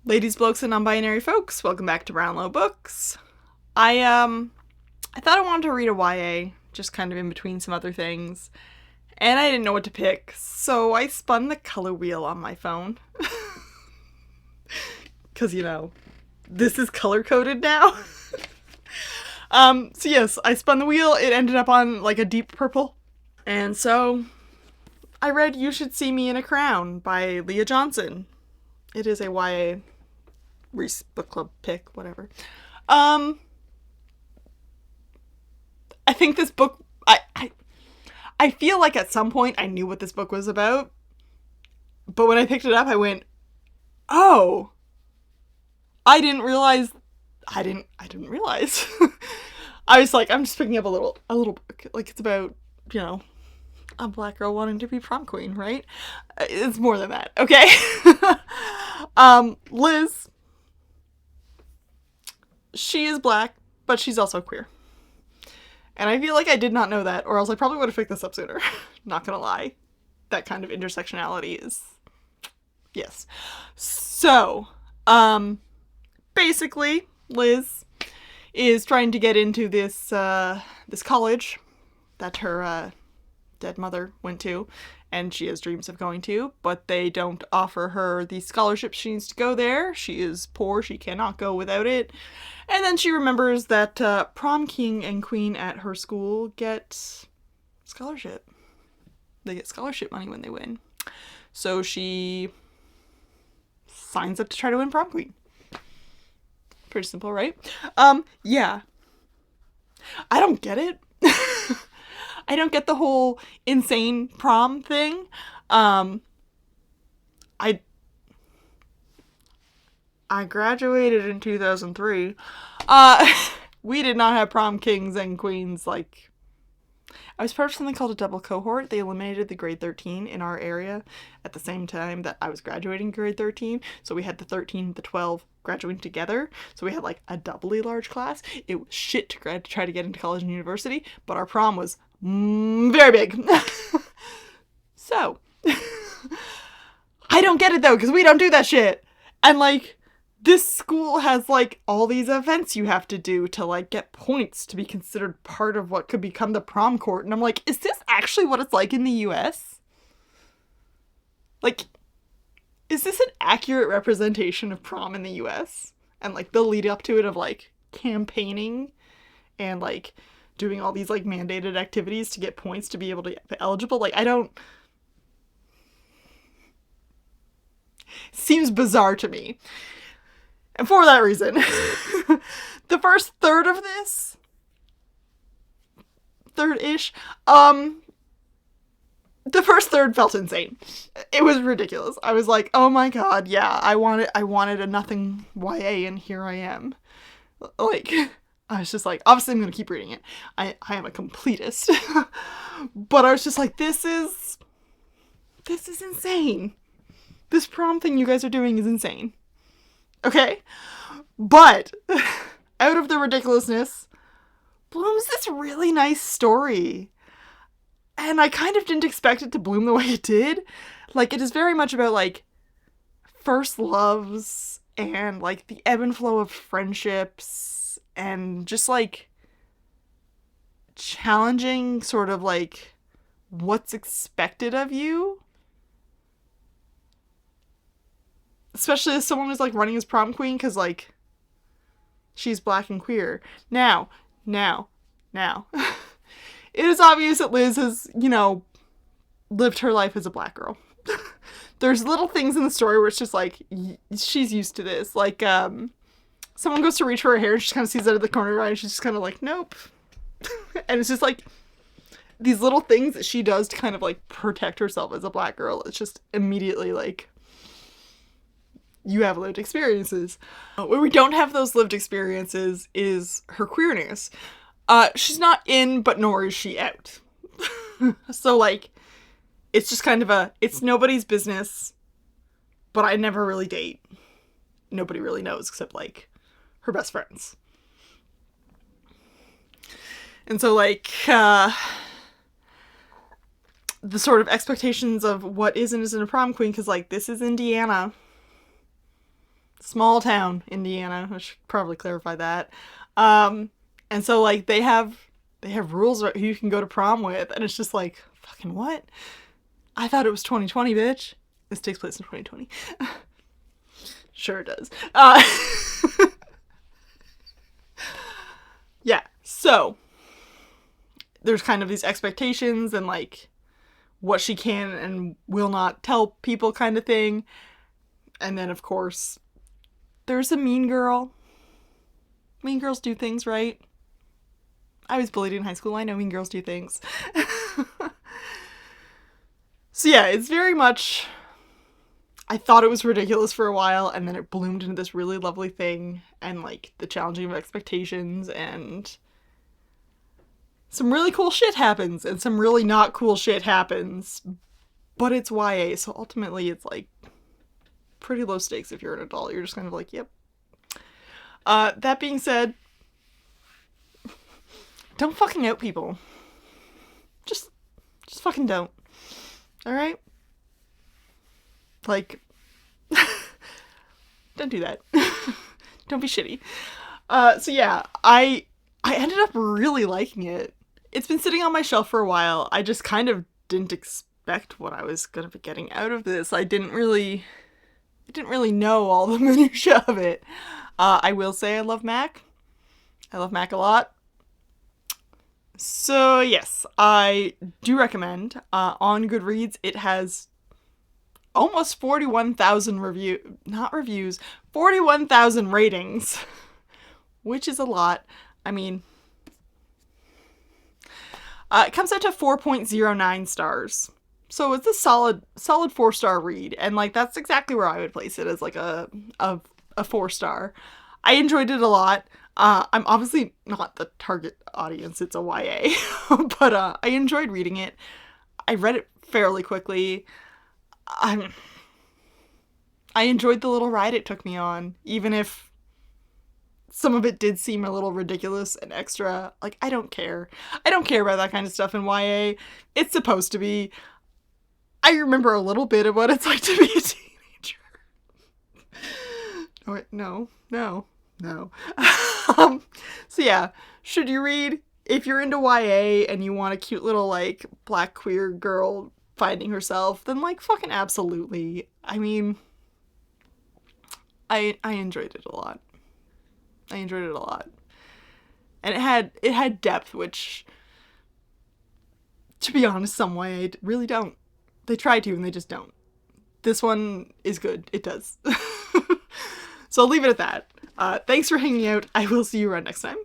Ladies, blokes, and non-binary folks, welcome back to Brownlow Books. I thought I wanted to read a YA, just kind of in between some other things, and I didn't know what to pick, so I spun the color wheel on my phone. Cause this is color coded now. So yes, I spun the wheel. It ended up on like a deep purple, and so I read "You Should See Me in a Crown" by Leah Johnson. It is a YA Reese Book Club pick, whatever. I think this book, I feel like at some point I knew what this book was about, but when I picked it up, I went, oh, I didn't realize. I didn't realize. I was like, I'm just picking up a little book. Like, it's about, a black girl wanting to be prom queen, right? It's more than that, okay? Liz, she is black, but she's also queer. And I feel like I did not know that, or else I probably would have picked this up sooner. Not gonna lie. That kind of intersectionality is... yes. So, basically, Liz is trying to get into this college that her dead mother went to, and she has dreams of going to, but they don't offer her the scholarship she needs to go there. She is poor, she cannot go without it. And then she remembers that prom king and queen at her school get scholarship. They get scholarship money when they win. So she signs up to try to win prom queen. Pretty simple, right? Yeah. I don't get it. I don't get the whole insane prom thing. I graduated in 2003. We did not have prom kings and queens. Like, I was part of something called a double cohort. They eliminated the grade 13 in our area at the same time that I was graduating grade 13. So we had the 13, the 12 graduating together. So we had like a doubly large class. It was shit to try to get into college and university, but our prom was very big. So, I don't get it though, because we don't do that shit. And like, this school has like all these events you have to do to like get points to be considered part of what could become the prom court. And I'm like, is this actually what it's like in the US? Like, is this an accurate representation of prom in the US? And like the lead up to it of like campaigning and like doing all these like mandated activities to get points to be able to be eligible. Like, I don't... seems bizarre to me. And for that reason, the first third of this, third-ish, the first third felt insane. It was ridiculous. I was like, oh my god, yeah, I wanted a nothing YA, and here I am. Like, I was just like, obviously I'm gonna keep reading it. I am a completist. But I was just like, this is insane. This prom thing you guys are doing is insane. Okay? But, out of the ridiculousness, blooms this really nice story. And I kind of didn't expect it to bloom the way it did. Like, it is very much about, like, first loves and, like, the ebb and flow of friendships and just, like, challenging sort of, like, what's expected of you. Especially as someone who's, like, running as prom queen, because, like, she's black and queer. Now. It is obvious that Liz has, lived her life as a black girl. There's little things in the story where it's just, like, she's used to this. Like, someone goes to reach for her hair and she kind of sees out of the corner of her eye and she's just kind of like, nope. And it's just, like, these little things that she does to kind of, like, protect herself as a black girl. It's just immediately, like... you have lived experiences. Where we don't have those lived experiences is her queerness. She's not in, but nor is she out. So, like, it's just kind of it's nobody's business, but I never really date. Nobody really knows except, like, her best friends. And so, like, the sort of expectations of what is and isn't a prom queen, because, like, this is Indiana. Small town, Indiana. I should probably clarify that. And so like they have rules who you can go to prom with, and it's just like, fucking what? I thought it was 2020, bitch. This takes place in 2020. Sure it does. Yeah, so there's kind of these expectations and like what she can and will not tell people kind of thing. And then of course there's a mean girl. Mean girls do things, right? I was bullied in high school. I know mean girls do things. So yeah, it's very much, I thought it was ridiculous for a while, and then it bloomed into this really lovely thing, and like the challenging of expectations, and some really cool shit happens, and some really not cool shit happens, but it's YA, so ultimately it's like pretty low stakes if you're an adult. You're just kind of like, yep. That being said, don't fucking out people. Just fucking don't. Alright? Like, don't do that. Don't be shitty. So yeah, I ended up really liking it. It's been sitting on my shelf for a while. I just kind of didn't expect what I was gonna be getting out of this. I didn't really know all the minutiae of it. I will say I love Mac. I love Mac a lot. So yes, I do recommend. On Goodreads, it has almost 41,000 reviews, 41,000 ratings, which is a lot. I mean, it comes out to 4.09 stars. So it's a solid 4-star read, and like that's exactly where I would place it, as like a 4-star. I enjoyed it a lot. I'm obviously not the target audience, it's a YA, but I enjoyed reading it. I read it fairly quickly. I enjoyed the little ride it took me on, even if some of it did seem a little ridiculous and extra. Like, I don't care. I don't care about that kind of stuff in YA. It's supposed to be. I remember a little bit of what it's like to be a teenager. No. So yeah, should you read? If you're into YA and you want a cute little like black queer girl finding herself, then like fucking absolutely. I mean, I enjoyed it a lot. And it had depth, which, to be honest, some YA really don't. They try to and they just don't. This one is good. It does. So I'll leave it at that. Thanks for hanging out. I will see you around next time.